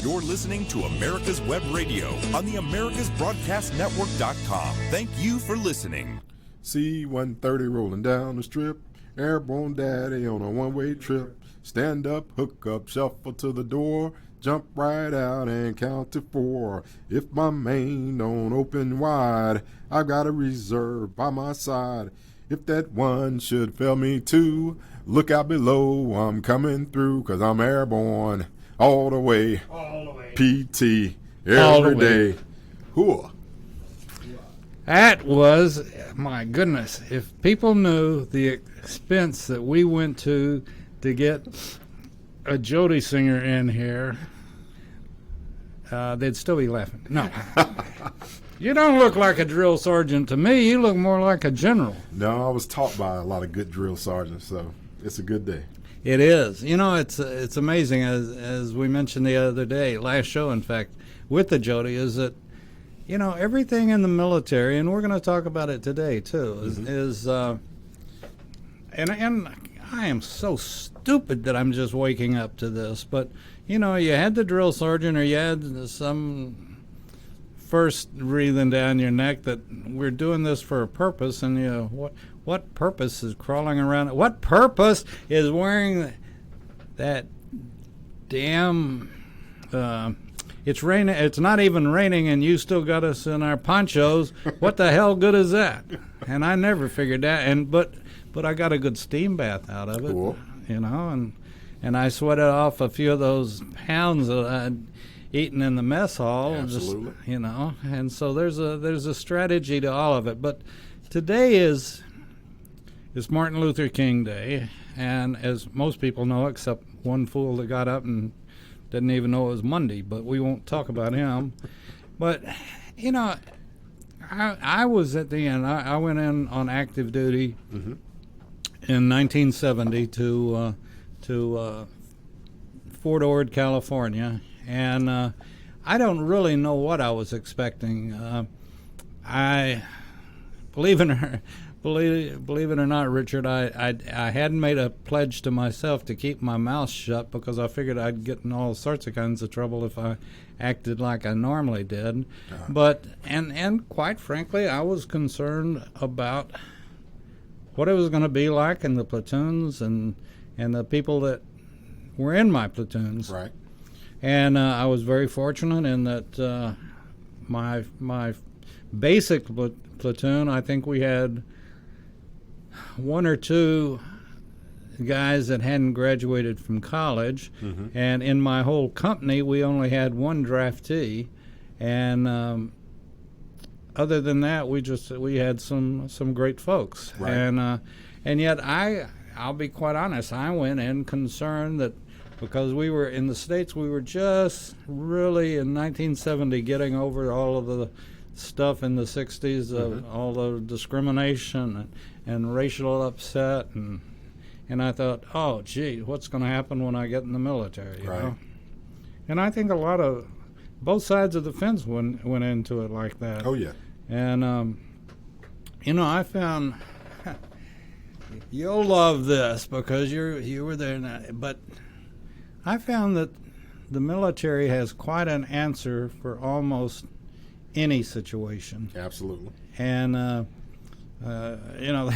You're listening to America's Web Radio on the AmericasBroadcastNetwork.com. Thank you for listening. C-130 rolling down the strip. Airborne daddy on a one-way trip. Stand up, hook up, shuffle to the door. Jump right out and count to 4. If my main don't open wide, I've got a reserve by my side. If that one should fail me too, look out below, I'm coming through, 'cause I'm airborne all the way. All the way. PT every day. Hooah. That was, my goodness, if people knew the expense that we went to get a Jody singer in here, they'd still be laughing. No. You don't look like a drill sergeant to me. You look more like a general. No, I was taught by a lot of good drill sergeants, so it's a good day. It is. You know, it's amazing, as we mentioned the other day, last show, in fact, with the Jody, is that, you know, everything in the military, and we're going to talk about it today, too, is and I am so stupid that I'm just waking up to this, but, you know, you had the drill sergeant, or you had some first breathing down your neck that we're doing this for a purpose, and, you know, what purpose is crawling around? What purpose is wearing that damn... it's raining. It's not even raining, and you still got us in our ponchos. What the hell good is that? And I never figured that. But I got a good steam bath out of it. Cool. You know, and I sweated off a few of those pounds that I'd eaten in the mess hall. Absolutely. Just, you know, and so there's a strategy to all of it. But today is Martin Luther King Day, and as most people know, except one fool that got up and didn't even know it was Monday, but we won't talk about him. But, you know, I was at the end. I went in on active duty in 1970 to Fort Ord, California, and I don't really know what I was expecting. I believe it or not, Richard, I hadn't made a pledge to myself to keep my mouth shut, because I figured I'd get in all sorts of kinds of trouble if I acted like I normally did. But and quite frankly, I was concerned about what it was going to be like in the platoons and the people that were in my platoons. Right. And I was very fortunate in that my basic platoon, I think we had one or two guys that hadn't graduated from college, and in my whole company we only had one draftee, and other than that we had some great folks. Right. And yet I'll be quite honest, I went in concerned that because we were in the States, we were just really in 1970 getting over all of the stuff in the 60s of all the discrimination and racial upset, and I thought, oh gee, what's going to happen when I get in the military, you know? And I think a lot of both sides of the fence went into it like that. Oh yeah. And you know, I found you'll love this because you were there now, but I found that the military has quite an answer for almost any situation. Absolutely. And you know,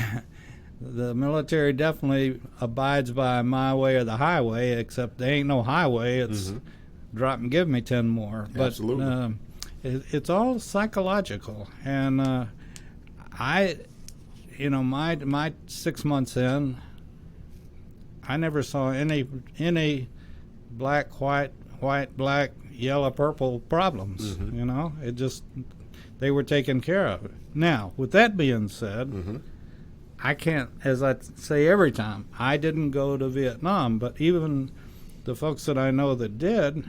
the military definitely abides by my way or the highway, except there ain't no highway. It's drop and give me 10 more. But Absolutely. It's all psychological. And you know, my 6 months in, I never saw any black, white, black, yellow, purple problems. You know, it just, they were taken care of. Now, with that being said, I can't, as I say every time, I didn't go to Vietnam, but even the folks that I know that did,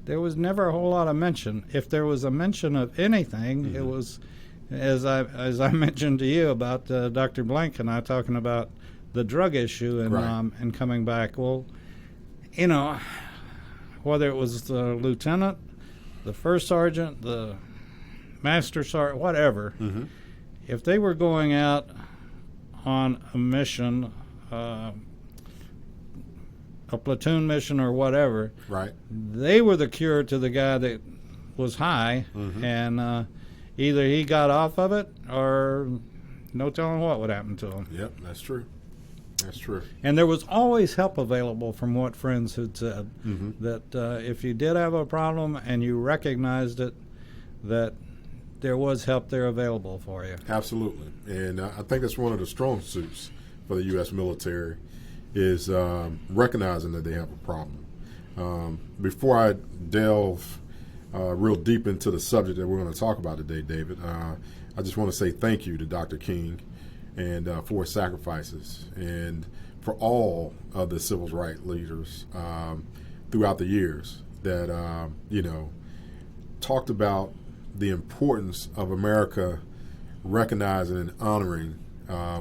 there was never a whole lot of mention. If there was a mention of anything, it was, as I mentioned to you about Dr. Blank and I talking about the drug issue and coming back. Well, you know, whether it was the lieutenant, the first sergeant, the master sergeant, whatever, if they were going out on a mission a platoon mission or whatever, Right. they were the cure to the guy that was high, and either he got off of it or no telling what would happen to him. Yep, that's true. That's true. And there was always help available, from what friends had said, that if you did have a problem and you recognized it, that there was help there available for you. Absolutely. And I think that's one of the strong suits for the U.S. military is recognizing that they have a problem. Before I delve real deep into the subject that we're going to talk about today, David, I just want to say thank you to Dr. King and for his sacrifices and for all of the civil rights leaders throughout the years that, talked about the importance of America recognizing and honoring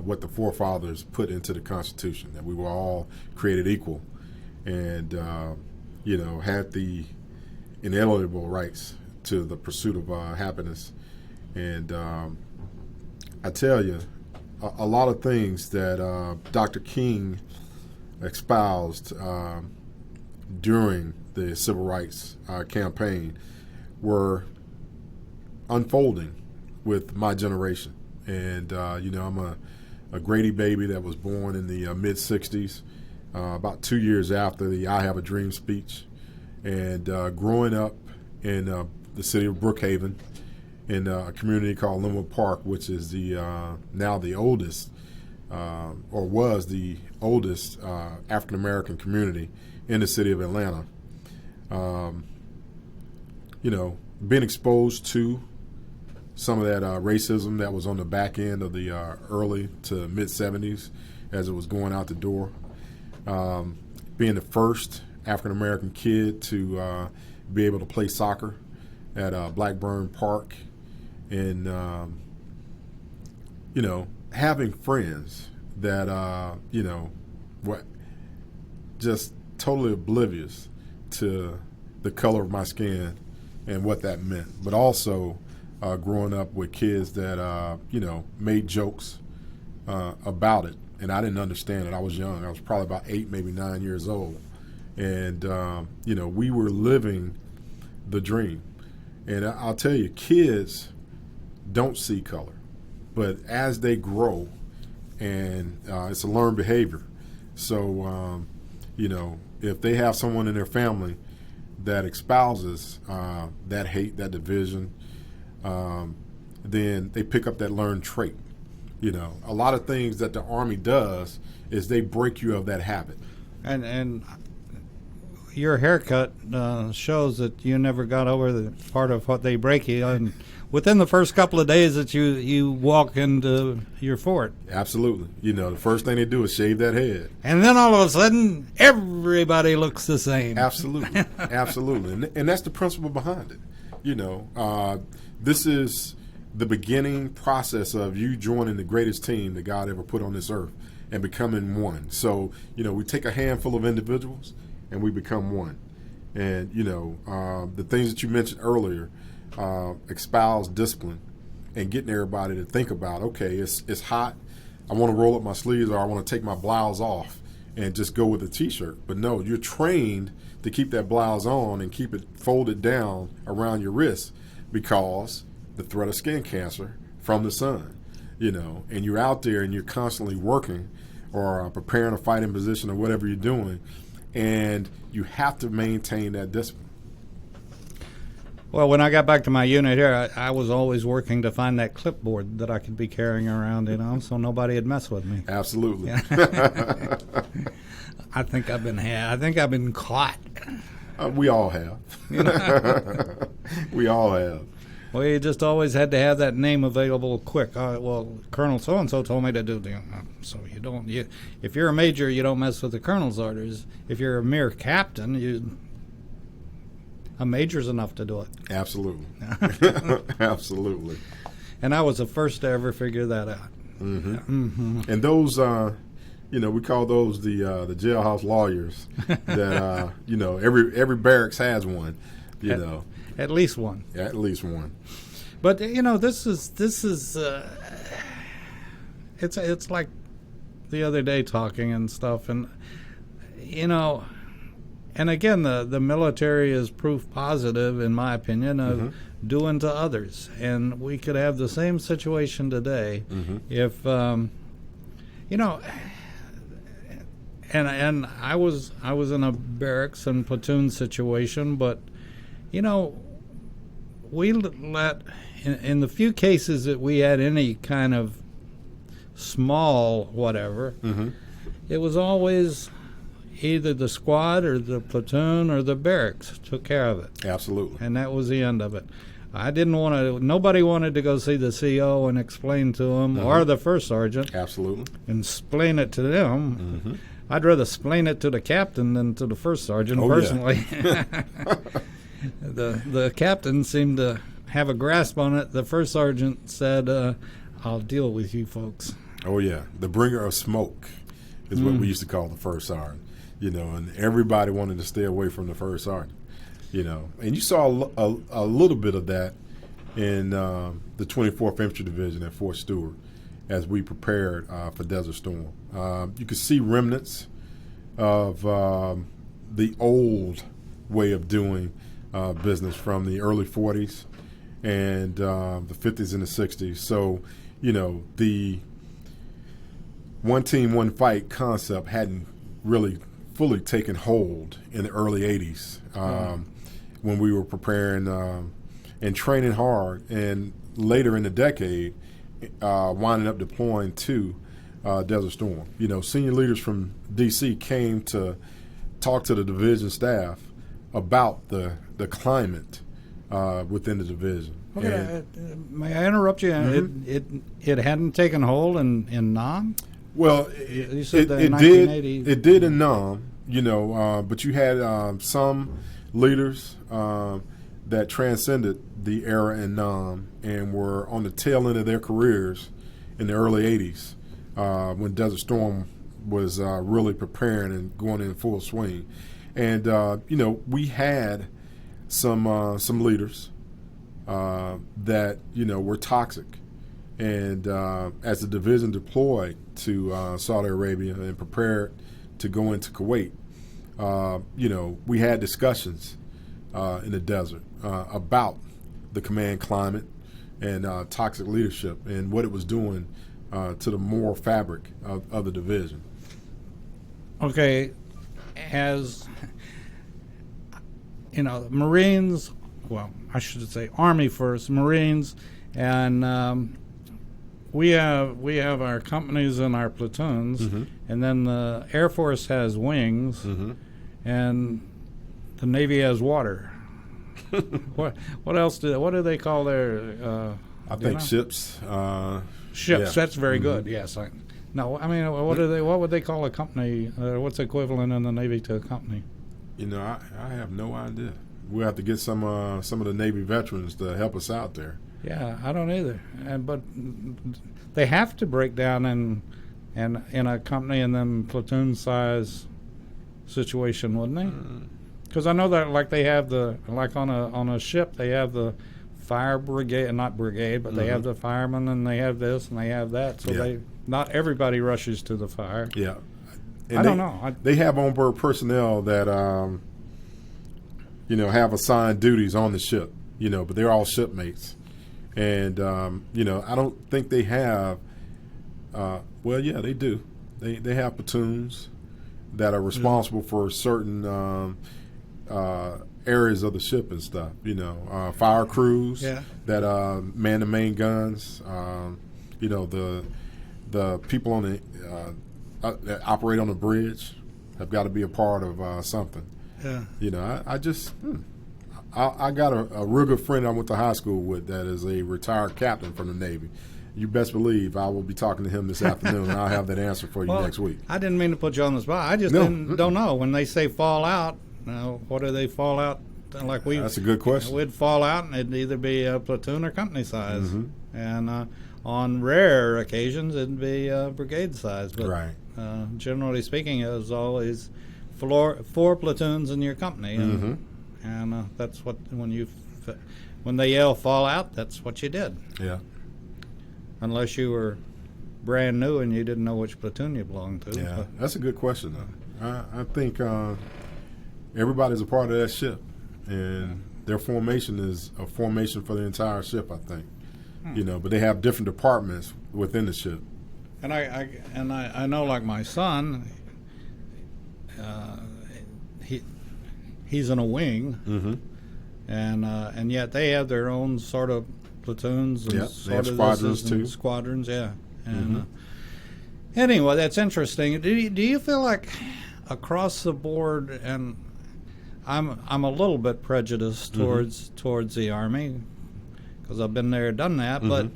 what the forefathers put into the Constitution, that we were all created equal and, had the inalienable rights to the pursuit of happiness. And I tell you, a lot of things that Dr. King espoused during the civil rights campaign were unfolding with my generation. And, I'm a Grady baby that was born in the mid-'60s, about 2 years after the I Have a Dream speech. And growing up in the city of Brookhaven, in a community called Linwood Park, which is the now the oldest, or was the oldest African-American community in the city of Atlanta. Being exposed to some of that racism that was on the back end of the early to mid-'70s as it was going out the door. Being the first African-American kid to be able to play soccer at Blackburn Park. And, having friends that, were just totally oblivious to the color of my skin and what that meant. But also growing up with kids that, made jokes about it. And I didn't understand it. I was young. I was probably about 8, maybe 9 years old. And, we were living the dream. And I'll tell you, kids don't see color, but as they grow, and it's a learned behavior. So, if they have someone in their family that espouses that hate, that division, then they pick up that learned trait. A lot of things that the Army does is they break you of that habit. And your haircut shows that you never got over the part of what they break you. And within the first couple of days that you walk into your fort. Absolutely. The first thing they do is shave that head. And then all of a sudden, everybody looks the same. Absolutely. Absolutely. And that's the principle behind it. This is the beginning process of you joining the greatest team that God ever put on this earth and becoming one. So, we take a handful of individuals and we become one. And, the things that you mentioned earlier, espouse discipline and getting everybody to think about, okay, it's hot. I want to roll up my sleeves or I want to take my blouse off and just go with a T-shirt. But no, you're trained to keep that blouse on and keep it folded down around your wrist because the threat of skin cancer from the sun, and you're out there and you're constantly working or preparing a fighting position or whatever you're doing, and you have to maintain that discipline. Well, when I got back to my unit here, I was always working to find that clipboard that I could be carrying around, so nobody had messed with me. Absolutely. Yeah. I think I've been caught. We all have. We all have. Well, you just always had to have that name available quick. Colonel so-and-so told me to do the... So you don't... if you're a major, you don't mess with the colonel's orders. If you're a mere captain, a major's enough to do it. Absolutely. Absolutely. And I was the first to ever figure that out. Mm-hmm. Mm-hmm. And those, we call those the jailhouse lawyers that, every barracks has one, At least one. At least one. But this is it's like the other day talking and stuff, and And again, the military is proof positive, in my opinion, of doing to others. And we could have the same situation today if, you know, and I was in a barracks and platoon situation, but, you know, we let, in the few cases that we had any kind of small whatever, it was always either the squad or the platoon or the barracks took care of it. Absolutely. And that was the end of it. I didn't want to, nobody wanted to go see the CO and explain to him, or the first sergeant. Absolutely. And explain it to them. I'd rather explain it to the captain than to the first sergeant, personally. Yeah. The captain seemed to have a grasp on it. The first sergeant said, I'll deal with you folks. Oh, yeah. The bringer of smoke is what we used to call the first sergeant. You know, and everybody wanted to stay away from the first sergeant. You know, and you saw a little bit of that in the 24th Infantry Division at Fort Stewart as we prepared for Desert Storm. You could see remnants of the old way of doing business from the early 40s and the 50s and the 60s. So, you know, the one team, one fight concept hadn't really fully taken hold in the early 80s when we were preparing and training hard, and later in the decade winding up deploying to Desert Storm. You know, senior leaders from D.C. came to talk to the division staff about the climate within the division. Okay, may I interrupt you? It hadn't taken hold in Nam? Well, you said it did in Nam, you know, but you had some leaders that transcended the era in Nam and were on the tail end of their careers in the early 80s when Desert Storm was really preparing and going in full swing. And, you know, we had some leaders that, you know, were toxic. And as the division deployed to Saudi Arabia and prepared to go into Kuwait, you know, we had discussions in the desert about the command climate and toxic leadership and what it was doing to the moral fabric of the division. Okay, as you know, Marines, well, I should say Army first, Marines, and we have our companies and our platoons, and then the Air Force has wings, and the Navy has water. What else what do they call their? I think ships. Ships. Yeah. That's very good. Yes. No, I mean, what would they call a company? What's the equivalent in the Navy to a company? You know, I have no idea. We'll have to get some of the Navy veterans to help us out there. Yeah, I don't either. But they have to break down in a company and then platoon size situation, wouldn't they? Because I know that, like, they have on a ship, they have the fire brigade, not brigade, but they have the firemen, and they have this and they have that. So not everybody rushes to the fire. Yeah. And I don't know. They have onboard personnel that, you know, have assigned duties on the ship, you know, but they're all shipmates. And, you know, I don't think they have, well, yeah, they do. They have platoons that are responsible for certain areas of the ship and stuff, you know, fire crews that man the main guns, you know, the people on the that operate on the bridge have got to be a part of something. Yeah. You know, I got a real good friend I went to high school with that is a retired captain from the Navy. You best believe I will be talking to him this afternoon, and I'll have that answer for you next week. I didn't mean to put you on the spot. I just don't know. When they say fall out, what do they fall out? Like That's a good question. We'd fall out, and it'd either be a platoon or company size. And on rare occasions, it'd be brigade size. But right. Generally speaking, it was always 4 platoons in your company. And that's what, when they yell fall out, that's what you did. Yeah. Unless you were brand new and you didn't know which platoon you belonged to. Yeah, that's a good question, though. I think, everybody's a part of that ship, and their formation is a formation for the entire ship, I think. But they have different departments within the ship. And I know, like my son, he's in a wing, and yet they have their own sort of platoons and they have squadrons too. Squadrons, yeah. And anyway, that's interesting. Do you feel like across the board, and I'm a little bit prejudiced towards the Army because I've been there, done that, but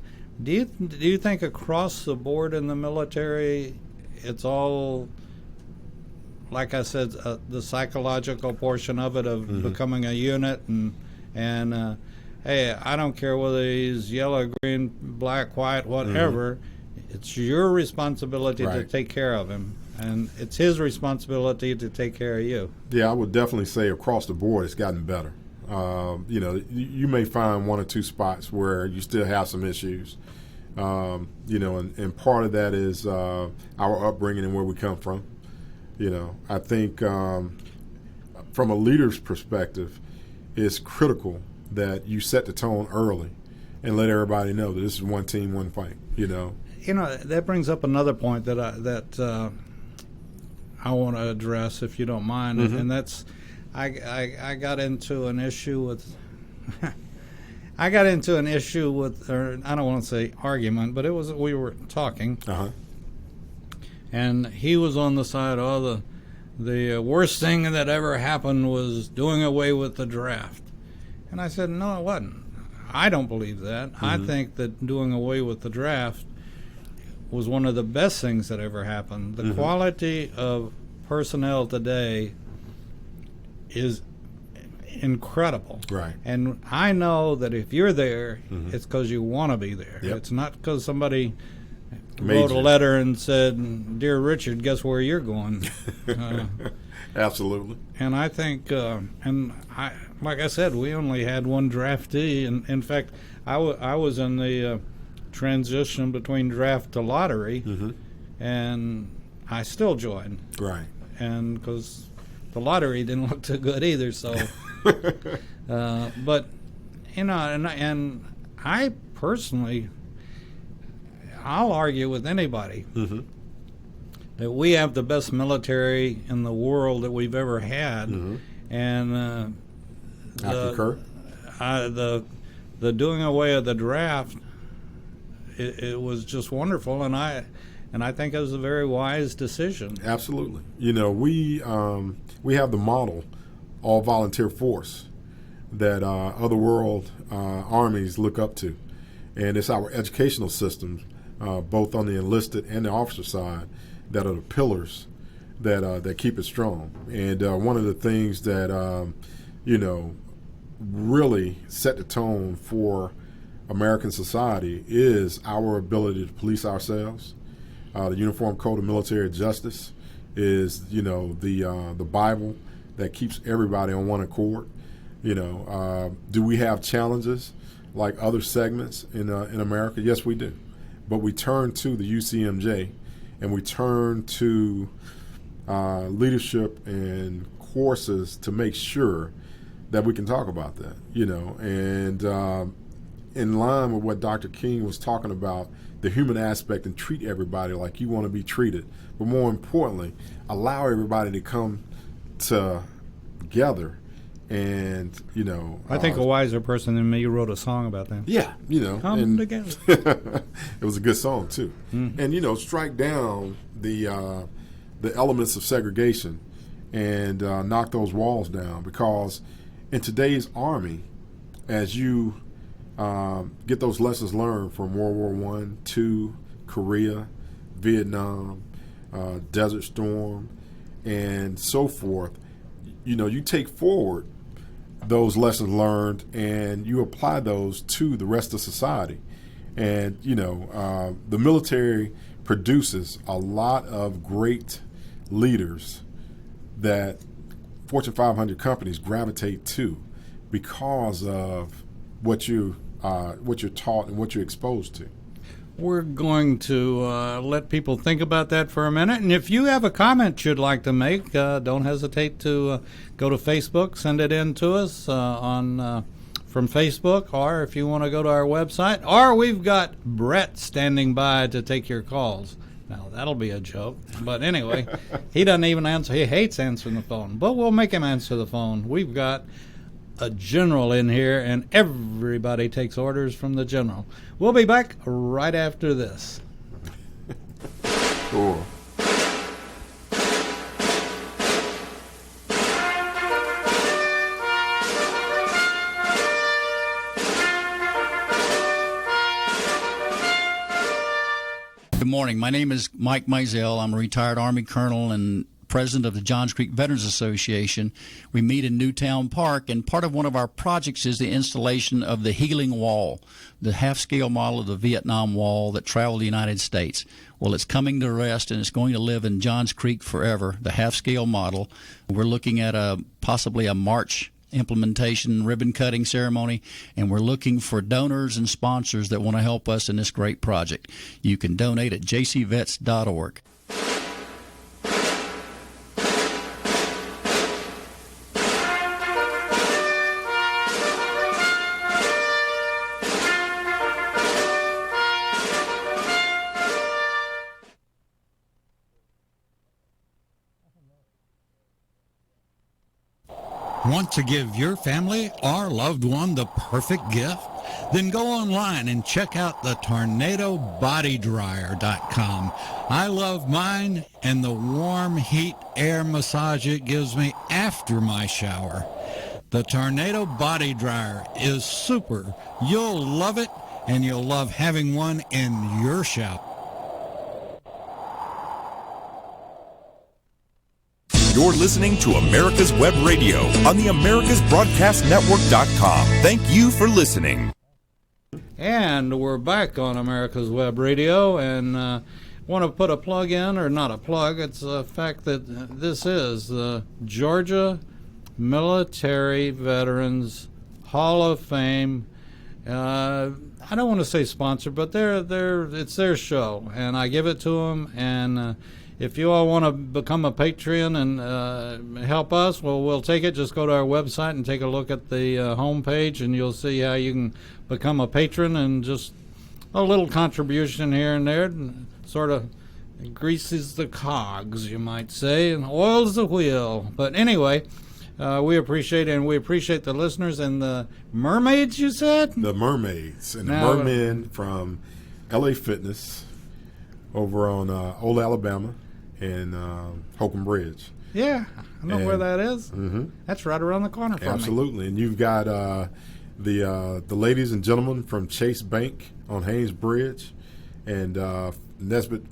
do you think across the board in the military, it's all, like I said, the psychological portion of it of becoming a unit, and hey, I don't care whether he's yellow, green, black, white, whatever. It's your responsibility to take care of him, and it's his responsibility to take care of you. Yeah, I would definitely say across the board it's gotten better. You may find one or two spots where you still have some issues, and part of that is our upbringing and where we come from. I think from a leader's perspective, it's critical that you set the tone early and let everybody know that this is one team, one fight. That brings up another point that I want to address, if you don't mind, and that's I got into an issue with or I don't want to say argument, but we were talking, and he was on the side, the worst thing that ever happened was doing away with the draft, and I said no, it wasn't. I don't believe that. I think that doing away with the draft was one of the best things that ever happened. The quality of personnel today is incredible. Right. And I know that if you're there, it's because you want to be there. Yep. It's not because somebody wrote a letter and said, "Dear Richard, guess where you're going?" Absolutely. And I think, like I said, we only had one draftee. And in fact, I was in the transition between draft to lottery, and I still joined. Right. And because the lottery didn't look too good either, so. But and I personally, I'll argue with anybody that we have the best military in the world that we've ever had, and I concur. The doing away of the draft, it was just wonderful, and I think it was a very wise decision. Absolutely. We have the model all volunteer force that other world armies look up to, and it's our educational systems, both on the enlisted and the officer side, that are the pillars that keep it strong. And one of the things that really set the tone for American society is our ability to police ourselves. The Uniform Code of Military Justice is, the Bible that keeps everybody on one accord. Do we have challenges like other segments in America? Yes, we do. But we turn to the UCMJ, and we turn to leadership and courses to make sure that we can talk about that. And in line with what Dr. King was talking about, the human aspect, and treat everybody like you want to be treated. But more importantly, allow everybody to come together. And, I think a wiser person than me wrote a song about that. Yeah, Come together. It was a good song, too. And, strike down the elements of segregation and knock those walls down. Because in today's Army, as you get those lessons learned from World War I, II, Korea, Vietnam, Desert Storm, and so forth, you take forward those lessons learned and you apply those to the rest of society. And, the military produces a lot of great leaders that Fortune 500 companies gravitate to because of what you're taught and what you're exposed to. We're going to let people think about that for a minute. And if you have a comment you'd like to make, don't hesitate to go to Facebook, send it in to us from Facebook, or if you want to go to our website, or we've got Brett standing by to take your calls. Now, that'll be a joke. But anyway, he doesn't even answer. He hates answering the phone. But we'll make him answer the phone. We've got a general in here, and everybody takes orders from the general. We'll be back right after this. Cool. Good morning. My name is Mike Mizell. I'm a retired Army colonel and president of the Johns Creek Veterans Association. We meet in Newtown Park, and part of one of our projects is the installation of the Healing Wall, the half-scale model of the Vietnam Wall that traveled the United States. Well, it's coming to rest, and it's going to live in Johns Creek forever, the half-scale model. We're looking at possibly a March implementation ribbon cutting ceremony, and we're looking for donors and sponsors that want to help us in this great project. You can donate at jcvets.org. Want to give your family or loved one the perfect gift? Then go online and check out the TornadoBodyDryer.com. I love mine and the warm heat air massage it gives me after my shower. The Tornado Body Dryer is super. You'll love it, and you'll love having one in your shower. You're listening to America's Web Radio on the AmericasBroadcastNetwork.com. Thank you for listening. And we're back on America's Web Radio, and want to put a plug in, or not a plug, it's the fact that this is the Georgia Military Veterans Hall of Fame. I don't want to say sponsor, but it's their show, and I give it to them, and if you all want to become a Patreon and help us, well, we'll take it. Just go to our website and take a look at the homepage, and you'll see how you can become a patron, and just a little contribution here and there sort of greases the cogs, you might say, and oils the wheel. But anyway, we appreciate it, and we appreciate the listeners and the mermaids, you said? The mermaids and the Now, mermen from LA Fitness over on Old Alabama and Holcomb Bridge. Yeah, I know where that is. Mm-hmm. That's right around the corner from me. Absolutely. And you've got the ladies and gentlemen from Chase Bank on Haynes Bridge, and Nesbitt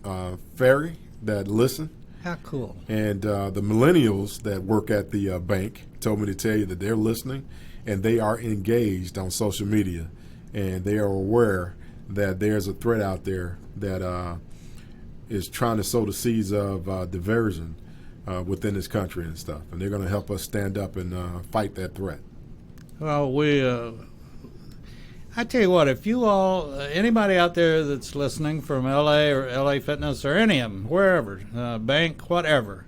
Ferry that listen. How cool. And the millennials that work at the bank told me to tell you that they're listening, and they are engaged on social media, and they are aware that there's a threat out there that is trying to sow the seeds of diversion within this country and stuff. And they're going to help us stand up and fight that threat. Well, I tell you what, if you all, anybody out there that's listening from LA or LA Fitness or any of them, wherever, bank, whatever,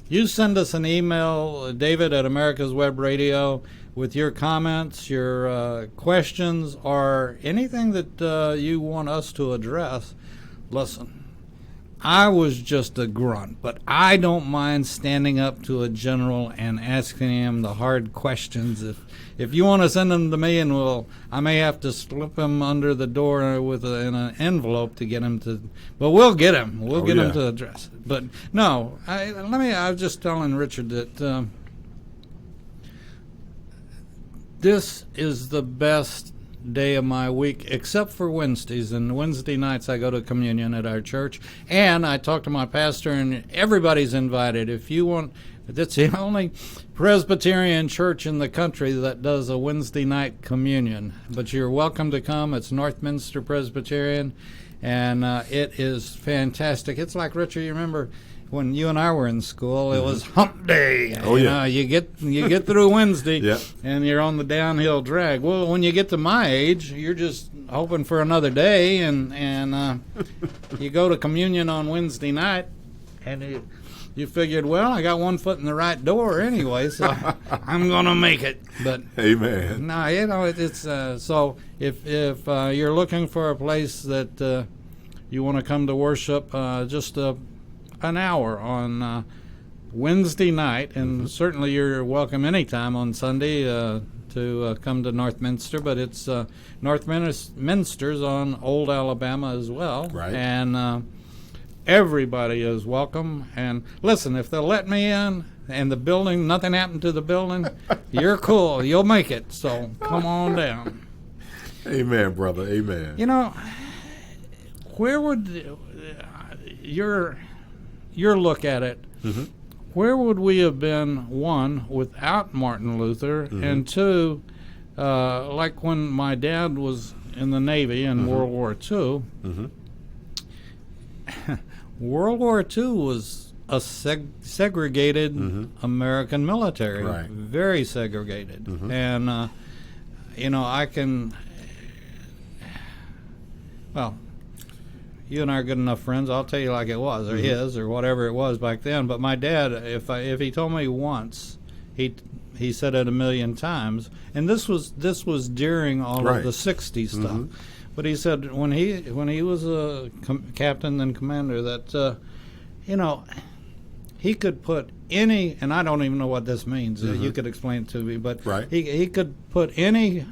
you send us an email, David at America's Web Radio, with your comments, your questions, or anything that you want us to address. Listen, I was just a grunt, but I don't mind standing up to a general and asking him the hard questions. If you want to send them to me, and I may have to slip him under the door in an envelope to get him to, but we'll get him. We'll get him to address it. But no, I was just telling Richard that this is the best day of my week, except for Wednesdays. And Wednesday nights I go to communion at our church, and I talk to my pastor, and everybody's invited. If you want, that's the only Presbyterian church in the country that does a Wednesday night communion. But you're welcome to come. It's Northminster Presbyterian, and it is fantastic. It's like, Richard, you remember when you and I were in school, it was hump day. Oh, you yeah. know, you get through Wednesday, Yeah. and you're on the downhill drag. Well, when you get to my age, you're just hoping for another day, and you go to communion on Wednesday night, and you figured, well, I got one foot in the right door anyway, so I'm gonna make it. But Amen. no, you know, it's so if you're looking for a place that you want to come to worship, just an hour on Wednesday night, and certainly you're welcome anytime on Sunday to come to Northminster, but it's Northminster's on Old Alabama as well, Right. And everybody is welcome. And listen, if they'll let me in, and the building, nothing happened to the building, you're cool, you'll make it. So come on down. Amen, brother. Amen. You know, where would your look at it? Mm-hmm. Where would we have been, one, without Martin Luther, and two, like when my dad was in the Navy in World War II. World War II was a segregated American military, Right. very segregated, and you know, I can. Well, you and I are good enough friends. I'll tell you like it was, or his, or whatever it was back then. But my dad, if he told me once, he said it a million times, and this was during all Right. of the '60s stuff. But he said when he was a captain and commander that you know, he could put any, and I don't even know what this means. You could explain it to me, but Right. he could put any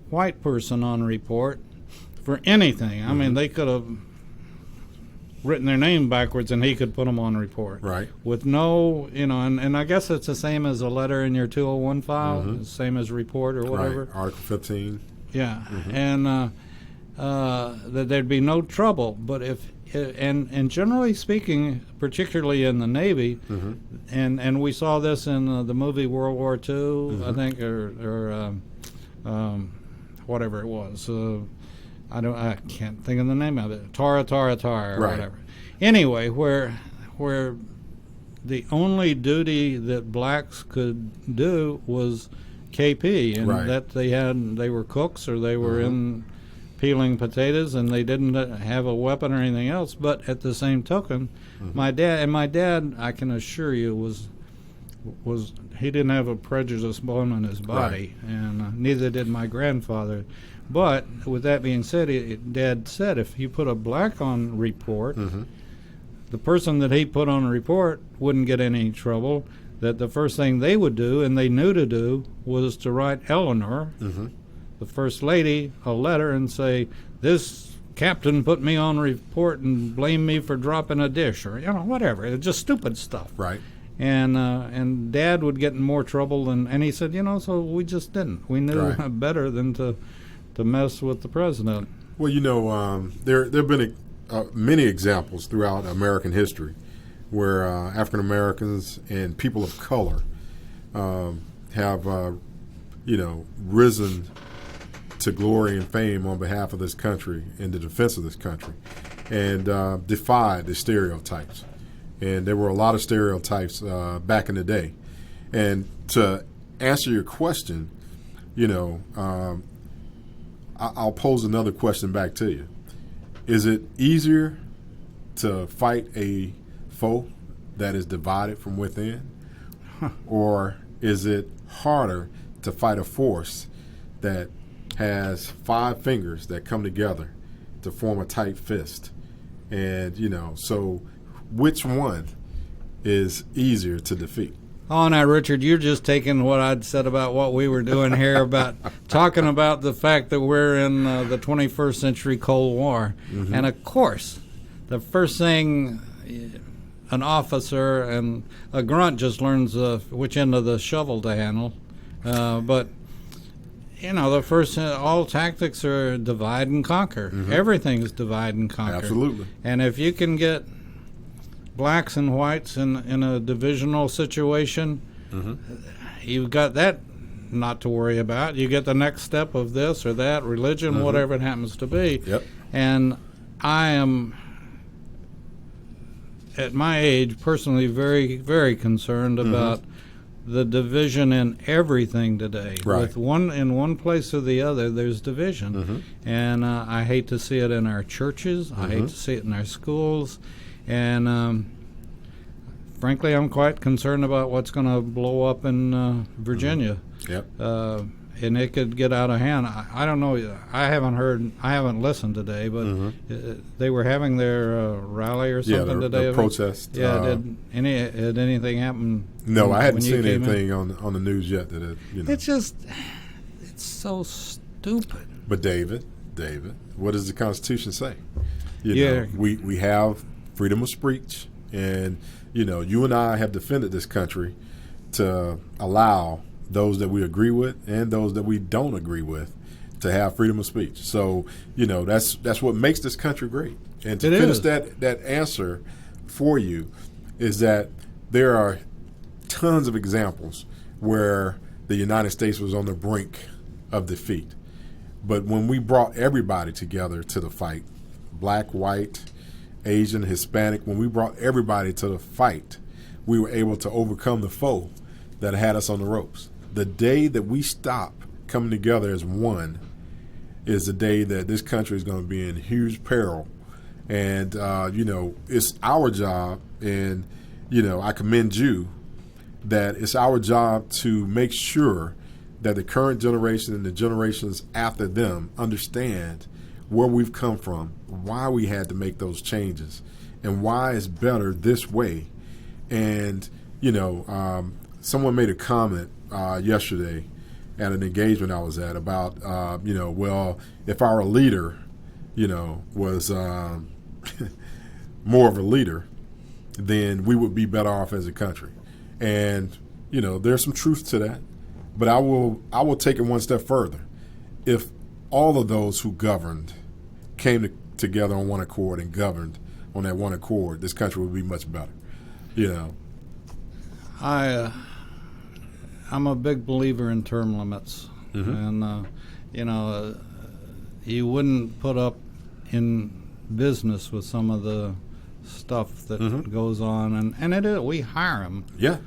white person on report for anything. I mean, they could have written their name backwards, and he could put them on report. Right. With no, you know, and I guess it's the same as a letter in your 201 file, same as report or whatever. Right. Article 15. Yeah, and that there'd be no trouble. But and generally speaking, particularly in the Navy, and we saw this in the movie World War II, I think, or whatever it was. I can't think of the name of it. Tara, or Right. whatever. Anyway, where the only duty that blacks could do was KP, and Right. that they were cooks, or they were in peeling potatoes, and they didn't have a weapon or anything else. But at the same token, my dad, I can assure you, was he didn't have a prejudiced bone in his body, and neither did my grandfather. But with that being said, Dad said if you put a black on report, the person that he put on a report wouldn't get any trouble. That the first thing they would do, and they knew to do, was to write Eleanor, the First Lady, a letter and say, this captain put me on report and blamed me for dropping a dish, or, you know, whatever. It's just stupid stuff. Right. And Dad would get in more trouble, and he said, you know, so we just didn't. We knew Right. better than to mess with the president. Well, you know, there have been many examples throughout American history where African Americans and people of color have, you know, risen to glory and fame on behalf of this country, in the defense of this country, and defied the stereotypes. And there were a lot of stereotypes back in the day. And to answer your question, you know, I'll pose another question back to you. Is it easier to fight a foe that is divided from within? Or is it harder to fight a force that has 5 fingers that come together to form a tight fist? And, you know, so which one is easier to defeat? Oh, now, Richard, you're just taking what I'd said about what we were doing here, about talking about the fact that we're in the 21st century Cold War. And, of course, the first thing an officer and a grunt just learns which end of the shovel to handle. But, you know, the first, all tactics are divide and conquer. Everything is divide and conquer. Absolutely. And if you can get blacks and whites in a divisional situation, you've got that not to worry about. You get the next step of this or that, religion, whatever it happens to be. Yep. And I am at my age, personally, very, very concerned about the division in everything today. Right. With in one place or the other, there's division, and I hate to see it in our churches. I hate to see it in our schools, and frankly, I'm quite concerned about what's going to blow up in Virginia. Yep. And it could get out of hand. I don't know. I haven't listened today, but they were having their rally or something today. The protest. Yeah. Did anything happen? No, I hadn't when you seen came anything on the news yet. It's so stupid. But David, what does the Constitution say? Yeah. We have freedom of speech, and you and I have defended this country to allow those that we agree with and those that we don't agree with to have freedom of speech. So, that's what makes this country great. And to finish that answer for you is that there are tons of examples where the United States was on the brink of defeat. But when we brought everybody together to the fight, black, white, Asian, Hispanic, when we brought everybody to the fight, we were able to overcome the foe that had us on the ropes. The day that we stop coming together as one is the day that this country is going to be in huge peril. And, it's our job, and, I commend you, that it's our job to make sure that the current generation and the generations after them understand where we've come from, why we had to make those changes, and why it's better this way. And, someone made a comment yesterday at an engagement I was at about, if our leader, was more of a leader, then we would be better off as a country. And, there's some truth to that. But I will take it one step further. If all of those who governed came together on one accord and governed on that one accord, this country would be much better. I'm a big believer in term limits, and you wouldn't put up in business with some of the stuff that goes on, and it is, we hire them. Yeah.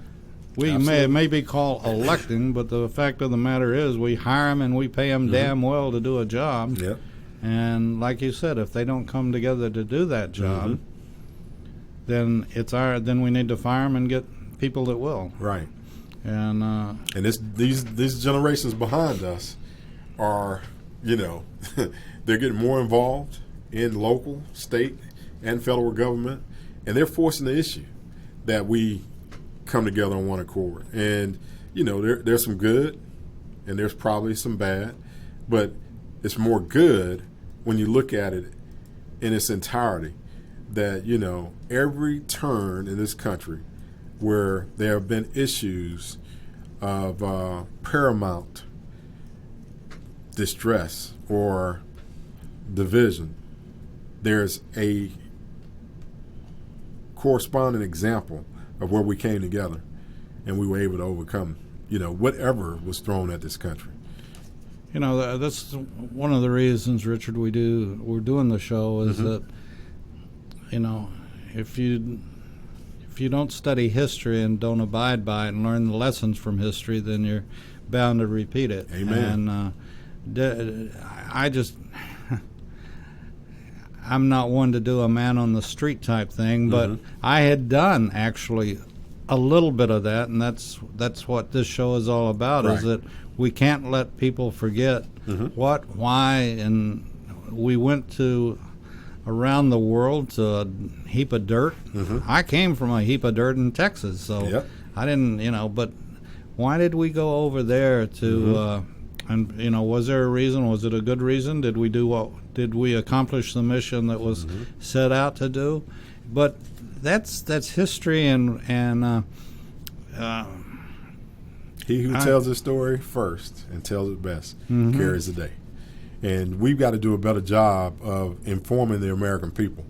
We may be called electing, but the fact of the matter is we hire them and we pay them damn well to do a job. Yep. And like you said, if they don't come together to do that job, then then we need to fire them and get people that will. Right. And these generations behind us are, they're getting more involved in local, state, and federal government, and they're forcing the issue that we come together on one accord. And, there's some good and there's probably some bad, but it's more good when you look at it in its entirety that, every turn in this country where there have been issues of paramount distress or division, there's a corresponding example of where we came together and we were able to overcome, whatever was thrown at this country. That's one of the reasons, Richard, we're doing the show is that, if you don't study history and don't abide by it and learn the lessons from history, then you're bound to repeat it. Amen. And I'm not one to do a man on the street type thing, but I had done actually a little bit of that, and that's what this show is all about. Right. Is that we can't let people forget what, why, and we went to around the world to a heap of dirt. I came from a heap of dirt in Texas, so I didn't, but why did we go over there to? And was there a reason? Was it a good reason? Did we accomplish the mission that was set out to do? But that's history, and he who tells his story first and tells it best carries the day. And we've got to do a better job of informing the American people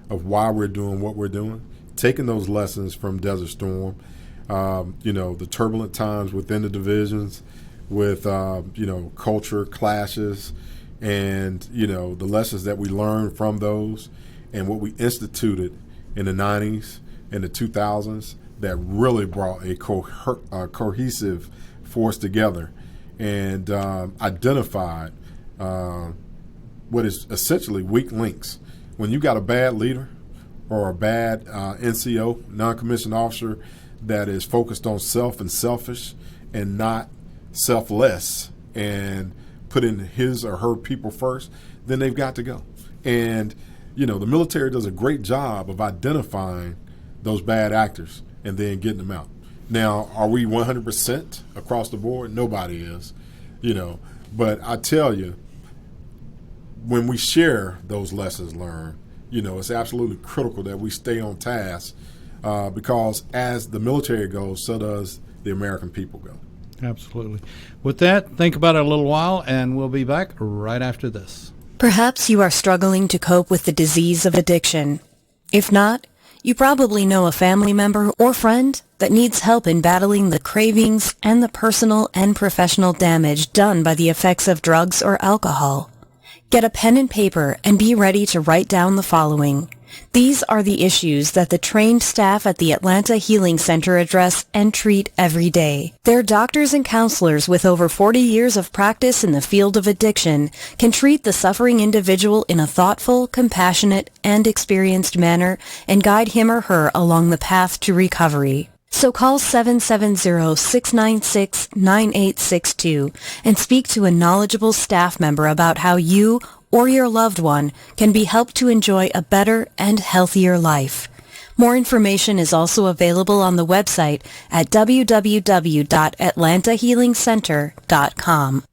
of why we're doing what we're doing, taking those lessons from Desert Storm, the turbulent times within the divisions, with culture clashes, and the lessons that we learned from those, and what we instituted in the 90s in the 2000s that really brought a cohesive force together and identified what is essentially weak links. When you got a bad leader or a bad NCO, non-commissioned officer, that is focused on self and selfish and not selfless and putting his or her people first, then they've got to go. And, the military does a great job of identifying those bad actors and then getting them out. Now, are we 100% across the board? Nobody is, But I tell you, when we share those lessons learned, it's absolutely critical that we stay on task because as the military goes, so does the American people go. Absolutely. With that, think about it a little while, and we'll be back right after this. Perhaps you are struggling to cope with the disease of addiction. If not, you probably know a family member or friend that needs help in battling the cravings and the personal and professional damage done by the effects of drugs or alcohol. Get a pen and paper and be ready to write down the following. These are the issues that the trained staff at the Atlanta Healing Center address and treat every day. Their doctors and counselors with over 40 years of practice in the field of addiction can treat the suffering individual in a thoughtful, compassionate, and experienced manner and guide him or her along the path to recovery. So call 770-696-9862 and speak to a knowledgeable staff member about how you or your loved one can be helped to enjoy a better and healthier life. More information is also available on the website at www.atlantahealingcenter.com.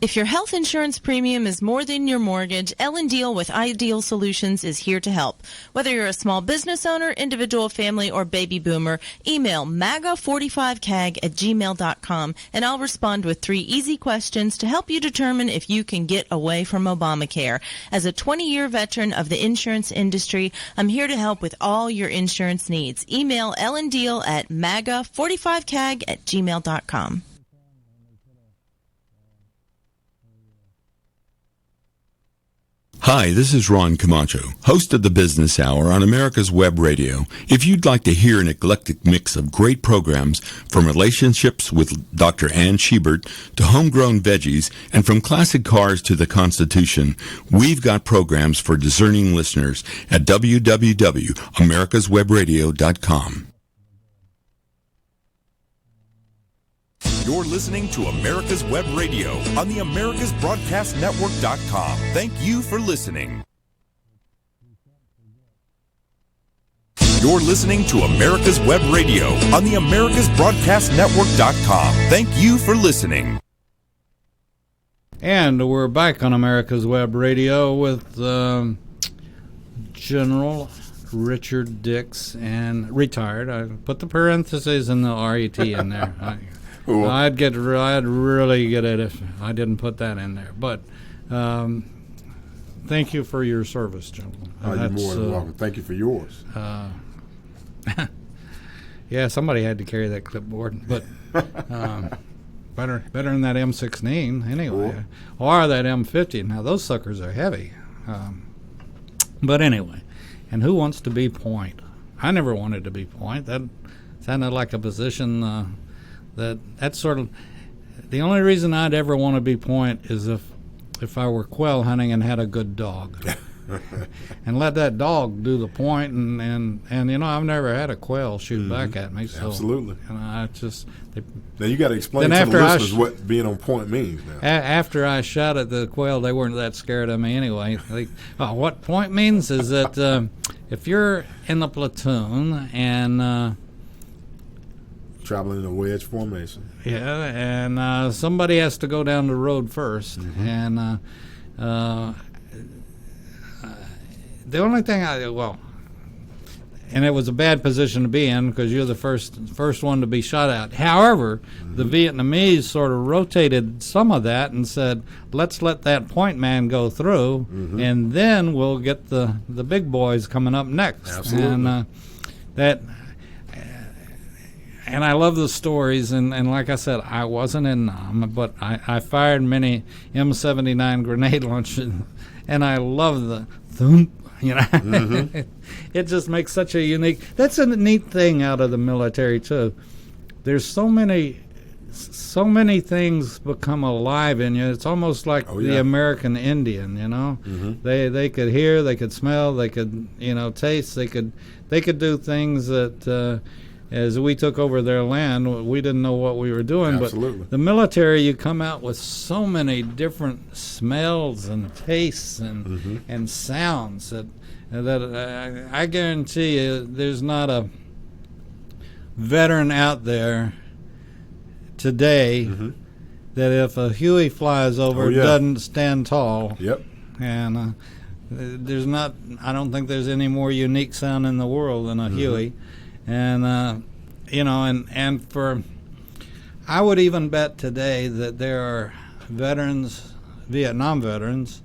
If your health insurance premium is more than your mortgage, Ellen Deal with Ideal Solutions is here to help. Whether you're a small business owner, individual, family, or baby boomer, email maga45cag@gmail.com and I'll respond with 3 easy questions to help you determine if you can get away from Obamacare. As a 20-year veteran of the insurance industry, I'm here to help with all your insurance needs. Email Ellen Deal at maga45cag@gmail.com. Hi, this is Ron Camacho, host of the Business Hour on America's Web Radio. If you'd like to hear an eclectic mix of great programs from relationships with Dr. Ann Schubert to homegrown veggies and from classic cars to the Constitution, we've got programs for discerning listeners at www.americaswebradio.com. You're listening to America's Web Radio on the AmericasBroadcastNetwork.com. Thank you for listening. You're listening to America's Web Radio on the AmericasBroadcastNetwork.com. Thank you for listening. And we're back on America's Web Radio with General Richard Dix, and retired. I put the parentheses and the RET in there. I'd really get it if I didn't put that in there. But thank you for your service, gentlemen. You're more than welcome. Thank you for yours. Yeah, somebody had to carry that clipboard, but better than that M16 anyway, or that M50. Now those suckers are heavy. But anyway, and who wants to be point? I never wanted to be point. That sounded like a position. That's sort of the only reason I'd ever want to be point is if I were quail hunting and had a good dog, and let that dog do the point, and I've never had a quail shoot back at me. So, absolutely. And I just now you got to explain to the listeners what being on point means. Now. After I shot at the quail, they weren't that scared of me anyway. What point means is that if you're in the platoon and traveling in a wedge formation. Yeah, and somebody has to go down the road first. Mm-hmm. And the only thing and it was a bad position to be in because you're the first one to be shot at. However, the Vietnamese sort of rotated some of that and said, let's let that point man go through, and then we'll get the big boys coming up next. Absolutely. And and I love the stories, and like I said, I wasn't in them, but I fired many M79 grenade launchers, and I love the thump, You know, it just makes such a unique. That's a neat thing out of the military too. There's so many things become alive in you. It's almost like the American Indian. You know, they could hear, they could smell, they could taste, they could do things that. As we took over their land, we didn't know what we were doing. Absolutely. But the military, you come out with so many different smells and tastes and sounds that I guarantee you there's not a veteran out there today that if a Huey flies over doesn't stand tall. Yep. And there's not, I don't think there's any more unique sound in the world than a Huey. And and for, I would even bet today that there are veterans, Vietnam veterans,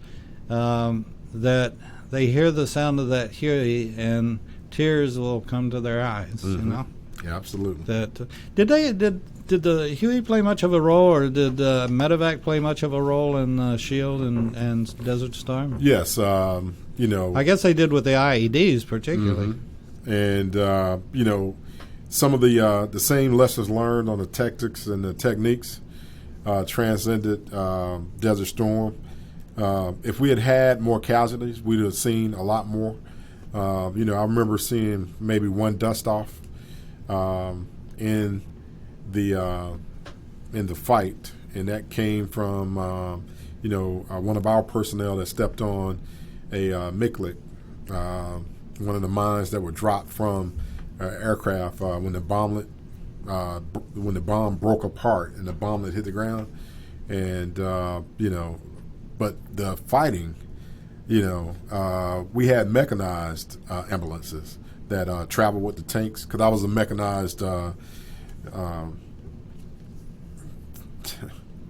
that they hear the sound of that Huey and tears will come to their eyes. You know. Yeah, absolutely. That did the Huey play much of a role, or did Medevac play much of a role in Shield and Desert Storm? Yes. I guess they did with the IEDs particularly. And some of the same lessons learned on the tactics and the techniques transcended Desert Storm. If we had had more casualties, we'd have seen a lot more. I remember seeing maybe one dust off in the fight, and that came from one of our personnel that stepped on a Miklik, one of the mines that were dropped from aircraft when the bomb broke apart and the bomblet hit the ground, and but the fighting, we had mechanized ambulances that traveled with the tanks, because I was a mechanized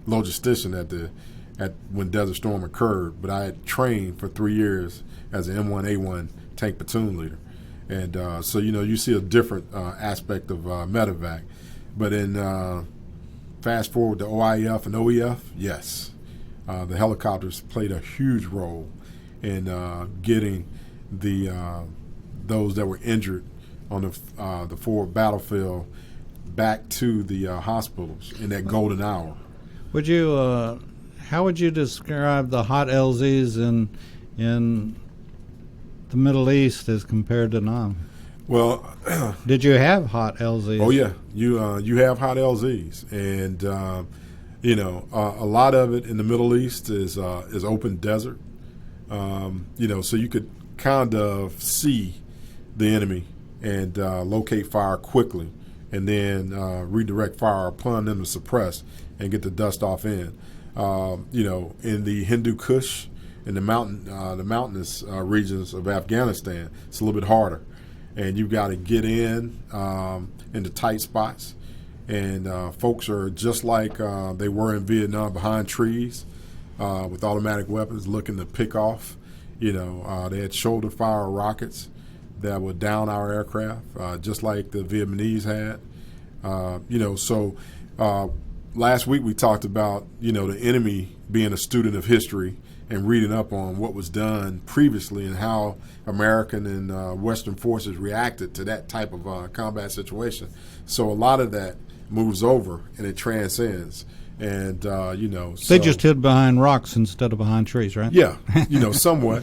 logistician at when Desert Storm occurred, but I had trained for 3 years as an M1A1 tank platoon leader. And so, you see a different aspect of medevac. But in fast forward to OIF and OEF, yes, the helicopters played a huge role in getting those that were injured on the forward battlefield back to the hospitals in that golden hour. Would you, how would you describe the hot LZs in the Middle East as compared to Nam? Well, did you have hot LZs? Oh yeah, you have hot LZs, and a lot of it in the Middle East is open desert. So you could kind of see the enemy and locate fire quickly, and then redirect fire upon them to suppress and get the dust off in. In the Hindu Kush, in the mountainous regions of Afghanistan, it's a little bit harder, and you've got to get into tight spots, and folks are just like they were in Vietnam, behind trees with automatic weapons looking to pick off. They had shoulder fire rockets that would down our aircraft, just like the Vietnamese had. So last week we talked about the enemy being a student of history and reading up on what was done previously and how American and Western forces reacted to that type of combat situation. So a lot of that moves over and it transcends. And they just hid behind rocks instead of behind trees, right? Yeah, somewhat.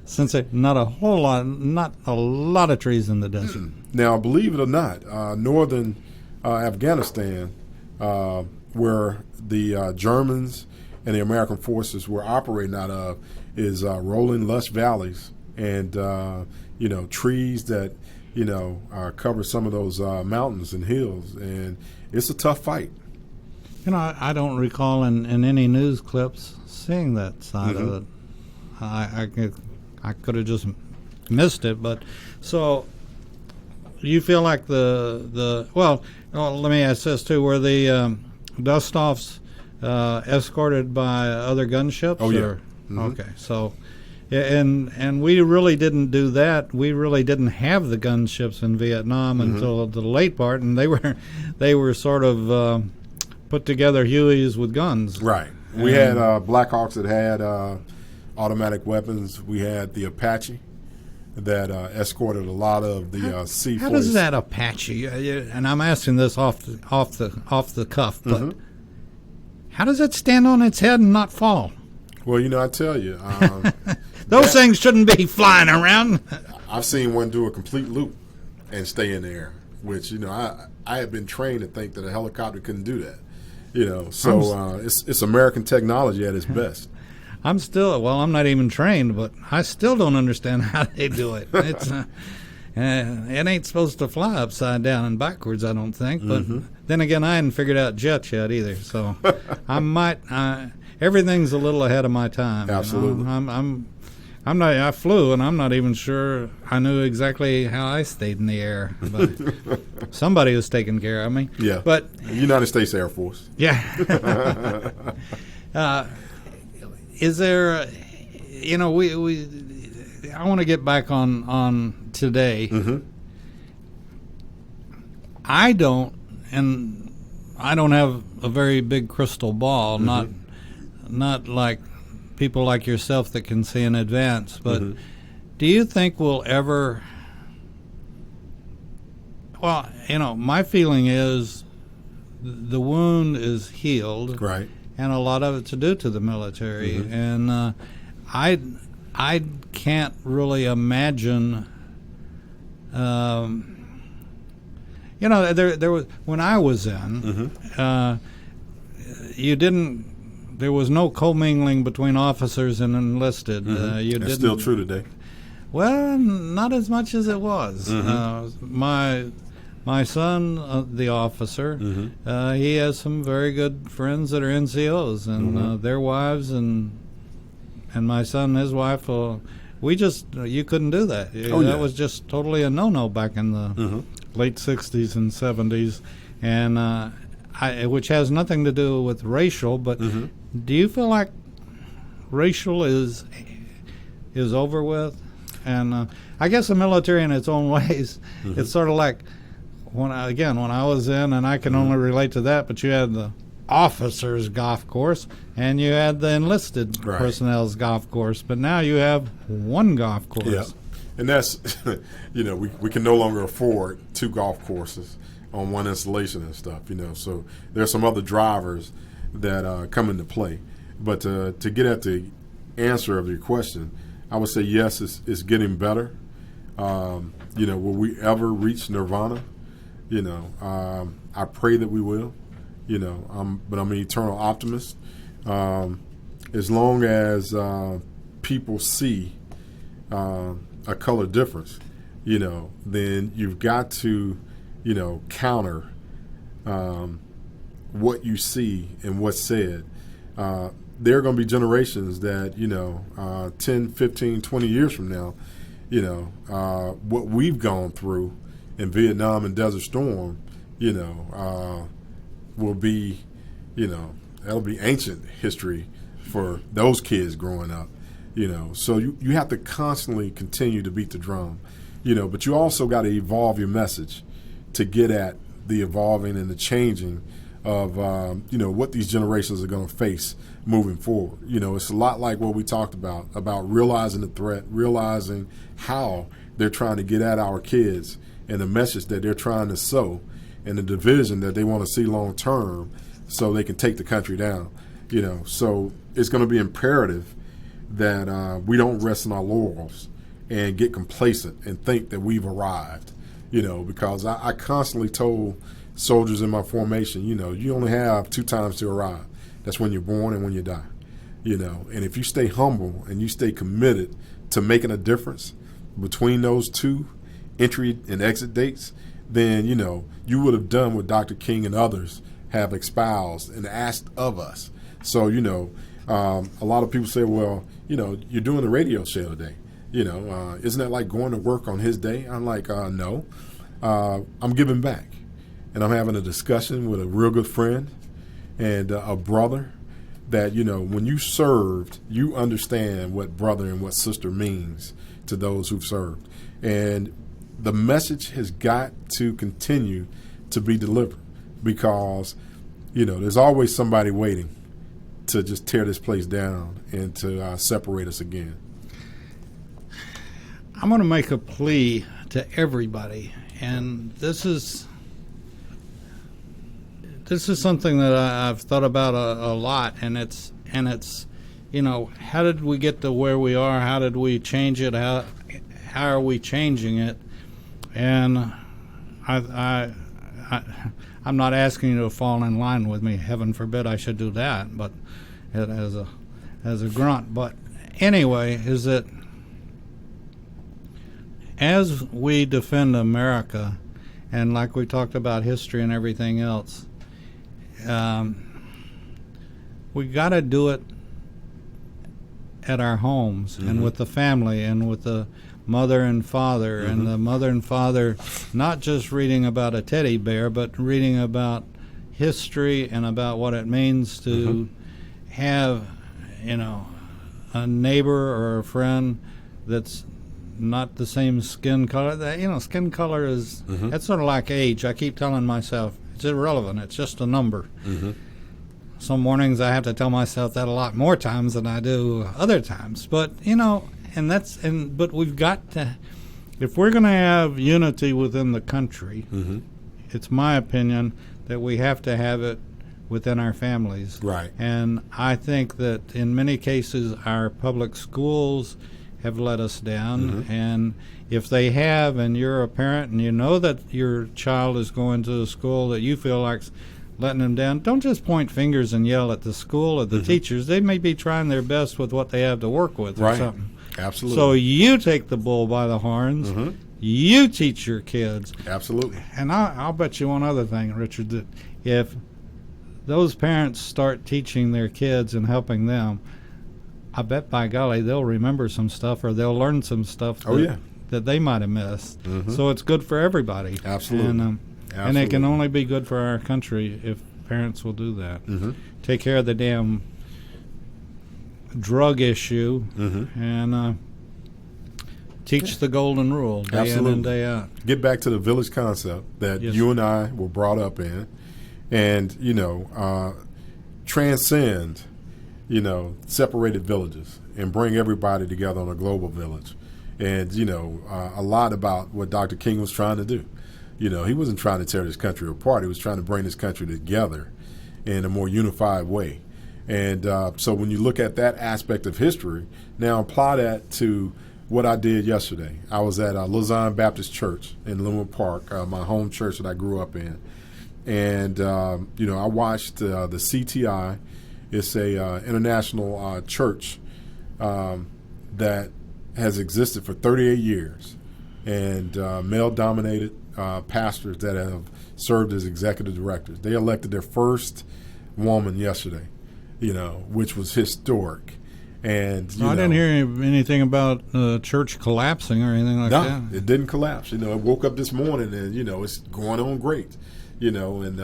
Since not a lot of trees in the desert. Now, believe it or not, northern Afghanistan, where the Germans and the American forces were operating out of, is rolling lush valleys and trees that cover some of those mountains and hills, and it's a tough fight. I don't recall in any news clips seeing that side of it. I could have just missed it, but so you feel like well, let me ask this too: were the dust-offs escorted by other gunships? Oh yeah. Okay, so and we really didn't do that. We really didn't have the gunships in Vietnam until the late part, and they were sort of put together Hueys with guns. Right. We had Blackhawks that had automatic weapons. We had the Apache that escorted a lot of the C-40s. How does that Apache? And I'm asking this off the cuff, but how does it stand on its head and not fall? Well, I tell you, those things shouldn't be flying around. I've seen one do a complete loop and stay in the air, which I have been trained to think that a helicopter couldn't do that. So it's American technology at its best. I'm not even trained, but I still don't understand how they do it. It's it ain't supposed to fly upside down and backwards, I don't think. But then again, I hadn't figured out jets yet either, so I might. Everything's a little ahead of my time. Absolutely. I'm not. I flew, and I'm not even sure I knew exactly how I stayed in the air. But somebody was taking care of me. Yeah. But United States Air Force. Yeah. Is there? I want to get back on today. I don't have a very big crystal ball. Not like people like yourself that can see in advance, but do you think we'll ever? Well, my feeling is the wound is healed, right, and a lot of it's due to the military, and I can't really imagine. There was when I was in, you didn't. There was no commingling between officers and enlisted. That's still true today. Well, not as much as it was. My son, the officer, he has some very good friends that are NCOs, and their wives, and my son and his wife. You couldn't do that. That was just totally a no-no back in the late '60s and '70s, and which has nothing to do with racial, but. Do you feel like racial is over with? And I guess the military in its own ways, it's sort of like when I was in, and I can only relate to that, but you had the officers' golf course and you had the enlisted personnel's golf course, but now you have one golf course. Yeah, and that's, we can no longer afford two golf courses on one installation and stuff, so there's some other drivers that come into play. But to get at the answer of your question, I would say yes, it's getting better. Will we ever reach nirvana? I pray that we will. But I'm an eternal optimist. As long as people see a color difference, then you've got to, counter what you see and what's said. There are going to be generations that, 10, 15, 20 years from now, what we've gone through in Vietnam and Desert Storm, will be, that'll be ancient history for those kids growing up, So you have to constantly continue to beat the drum, but you also got to evolve your message to get at the evolving and the changing of what these generations are going to face moving forward. It's a lot like what we talked about realizing the threat, realizing how they're trying to get at our kids and the message that they're trying to sow and the division that they want to see long term so they can take the country down. So it's going to be imperative that we don't rest on our laurels and get complacent and think that we've arrived, because I constantly told soldiers in my formation, you only have 2 times to arrive. That's when you're born and when you die. And if you stay humble and you stay committed to making a difference between those 2 entry and exit dates, then, you would have done what Dr. King and others have espoused and asked of us. So, a lot of people say, well, you're doing a radio show today. Isn't that like going to work on his day? I'm like, no, I'm giving back. And I'm having a discussion with a real good friend and a brother that, when you served, you understand what brother and what sister means to those who've served. And the message has got to continue to be delivered because, there's always somebody waiting to just tear this place down and to separate us again. I'm going to make a plea to everybody, and this is something that I've thought about a lot, and it's how did we get to where we are? How did we change it? How are we changing it? And I'm not asking you to fall in line with me. Heaven forbid I should do that, but as a grunt. But anyway, is that as we defend America, and like we talked about history and everything else, we got to do it at our homes and with the family and with the mother and father, and the mother and father not just reading about a teddy bear, but reading about history and about what it means to have, a neighbor or a friend that's not the same skin color. That skin color is that's sort of like age. I keep telling myself it's irrelevant. It's just a number. Some mornings I have to tell myself that a lot more times than I do other times. But but we've got to, if we're going to have unity within the country, it's my opinion that we have to have it within our families. Right. And I think that in many cases our public schools have let us down, and if they have, and you're a parent and you know that your child is going to a school that you feel like's letting them down, don't just point fingers and yell at the school or the teachers. They may be trying their best with what they have to work with or something. Absolutely. So you take the bull by the horns. You teach your kids. Absolutely. And I'll bet you one other thing, Richard, that if those parents start teaching their kids and helping them, I bet by golly they'll remember some stuff, or they'll learn some stuff that they might have missed. So it's good for everybody. Absolutely. And it can only be good for our country if parents will do that. Take care of the damn drug issue and teach the golden rule day in and day out. Get back to the village concept that you and I were brought up in, and transcend separated villages and bring everybody together on a global village. And a lot about what Dr. King was trying to do. He wasn't trying to tear this country apart. He was trying to bring this country together in a more unified way. And so when you look at that aspect of history, now apply that to what I did yesterday. I was at Little Zion Baptist Church in Linwood Park, my home church that I grew up in. And, I watched the CTI. It's a international church that has existed for 38 years, and male-dominated pastors that have served as executive directors. They elected their first woman yesterday, which was historic. And I didn't hear anything about the church collapsing or anything like that. No, it didn't collapse. I woke up this morning and it's going on great. And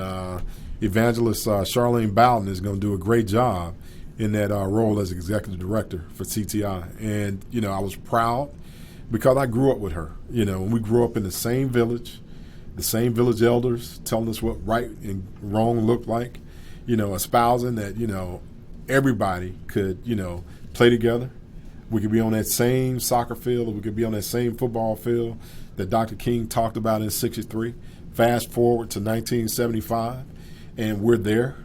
Evangelist Charlene Bowden is going to do a great job in that role as executive director for CTI. And I was proud because I grew up with her. And we grew up in the same village elders telling us what right and wrong looked like. Espousing that everybody could play together. We could be on that same soccer field, or we could be on that same football field that Dr. King talked about in '63. Fast forward to 1975, and we're there,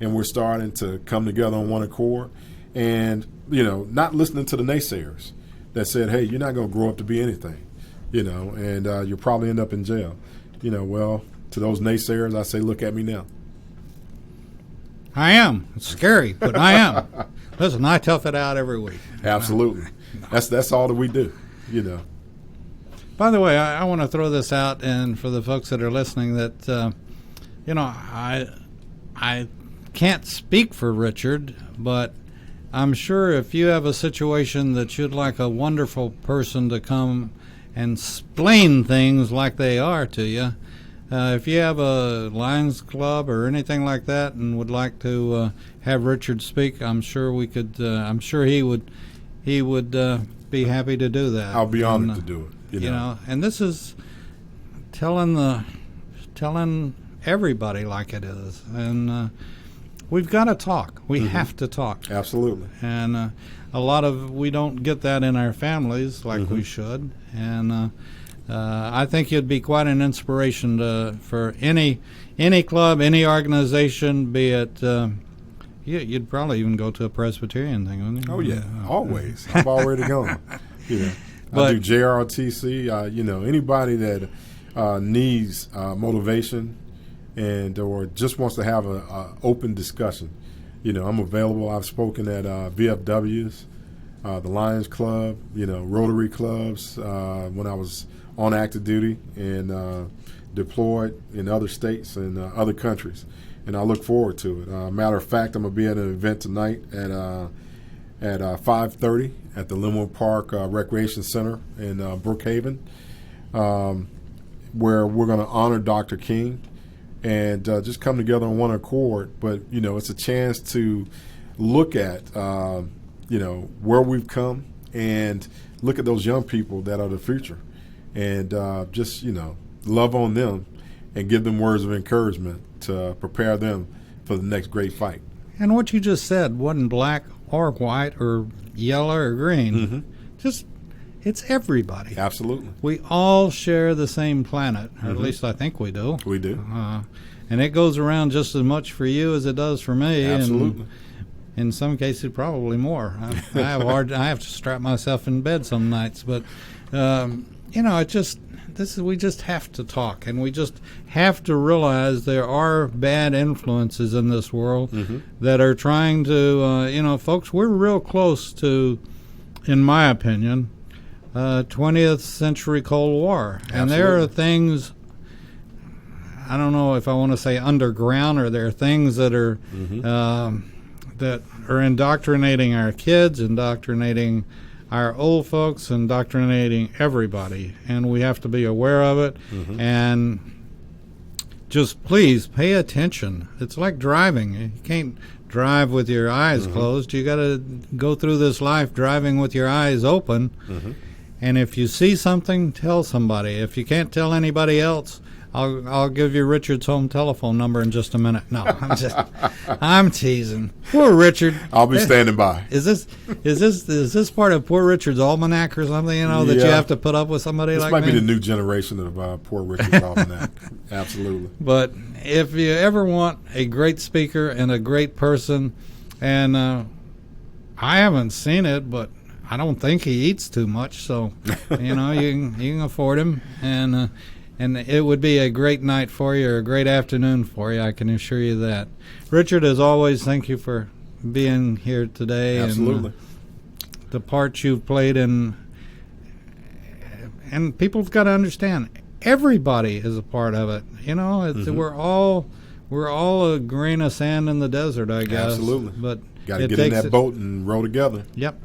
and we're starting to come together on one accord, and not listening to the naysayers that said, "Hey, you're not going to grow up to be anything," and you'll probably end up in jail. Well, to those naysayers, I say, look at me now. I am. It's scary, but I am. Listen, I tough it out every week. Absolutely. That's all that we do, By the way, I want to throw this out, and for the folks that are listening, that I can't speak for Richard, but I'm sure if you have a situation that you'd like a wonderful person to come and explain things like they are to you, if you have a Lions Club or anything like that and would like to have Richard speak, I'm sure we could. I'm sure he would be happy to do that. I'll be honored to do it. And this is telling everybody like it is, and we've got to talk. We have to talk. Absolutely. And we don't get that in our families like we should. And I think you'd be quite an inspiration for any club, any organization, be it. You'd probably even go to a Presbyterian thing, wouldn't you? Oh yeah, always. I've already gone. Yeah, I do JRTC. Anybody that needs motivation and or just wants to have a open discussion. I'm available. I've spoken at VFWs, the Lions Club, Rotary clubs when I was on active duty and deployed in other states and other countries. And I look forward to it. Matter of fact, I'm going to be at an event tonight at 5:30 at the Linwood Park Recreation Center in Brookhaven, where we're going to honor Dr. King and just come together on one accord. But, it's a chance to look at, where we've come and look at those young people that are the future and just, love on them and give them words of encouragement to prepare them for the next great fight. And what you just said wasn't black or white or yellow or green. Just, it's everybody. Absolutely. We all share the same planet, or at least I think we do. We do. And it goes around just as much for you as it does for me. Absolutely. And in some cases, probably more. I have to strap myself in bed some nights, but we just have to talk, and we just have to realize there are bad influences in this world that are trying to, folks, we're real close to, in my opinion, 20th century Cold War. Absolutely. And there are things, I don't know if I want to say underground, or there are things that are that are indoctrinating our kids, indoctrinating our old folks, indoctrinating everybody, and we have to be aware of it. And just please pay attention. It's like driving. You can't drive with your eyes closed. You got to go through this life driving with your eyes open. And if you see something, tell somebody. If you can't tell anybody else, I'll give you Richard's home telephone number in just a minute. No, I'm teasing. Poor Richard. I'll be standing by. Is this part of Poor Richard's almanac or something? That you have to put up with somebody like me. This might be the new generation of Poor Richard's almanac. Absolutely. But if you ever want a great speaker and a great person, and I haven't seen it, but I don't think he eats too much, so you can afford him, and it would be a great night for you, or a great afternoon for you, I can assure you that. Richard, as always, thank you for being here today. Absolutely. And the part you've played in, and people've got to understand, everybody is a part of it. We're all a grain of sand in the desert, I guess. Absolutely. But got to get in that boat and row together. Yep.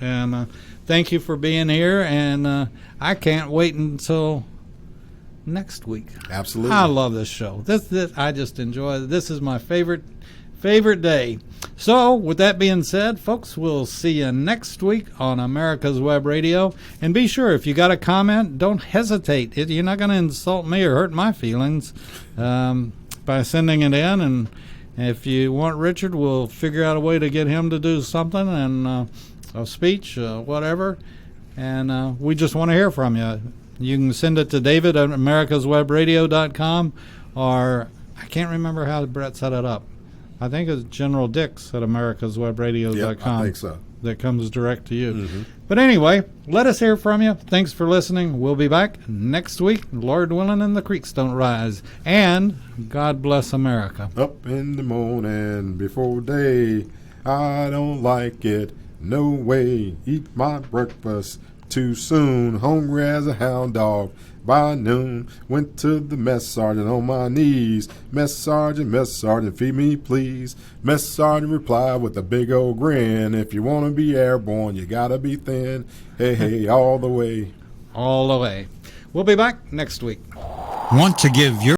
And thank you for being here, and I can't wait until next week. Absolutely. I love this show. This I just enjoy it. This is my favorite day. So, with that being said, folks, we'll see you next week on America's Web Radio. And be sure, if you got a comment, don't hesitate. You're not going to insult me or hurt my feelings by sending it in. And if you want Richard, we'll figure out a way to get him to do something, and a speech, whatever. And we just want to hear from you. You can send it to David at americaswebradio.com, or I can't remember how Brett set it up. I think it's General Dix at americaswebradio.com. Yep, I think so. That comes direct to you. But anyway, let us hear from you. Thanks for listening. We'll be back next week, Lord willing, and the creeks don't rise. And God bless America. Up in the morning before day, I don't like it. No way. Eat my breakfast too soon, hungry as a hound dog. By noon, went to the mess sergeant on my knees. Mess sergeant, feed me please. Mess sergeant replied with a big old grin. If you want to be airborne, you gotta be thin. Hey, hey, all the way. All the way. We'll be back next week. Want to give your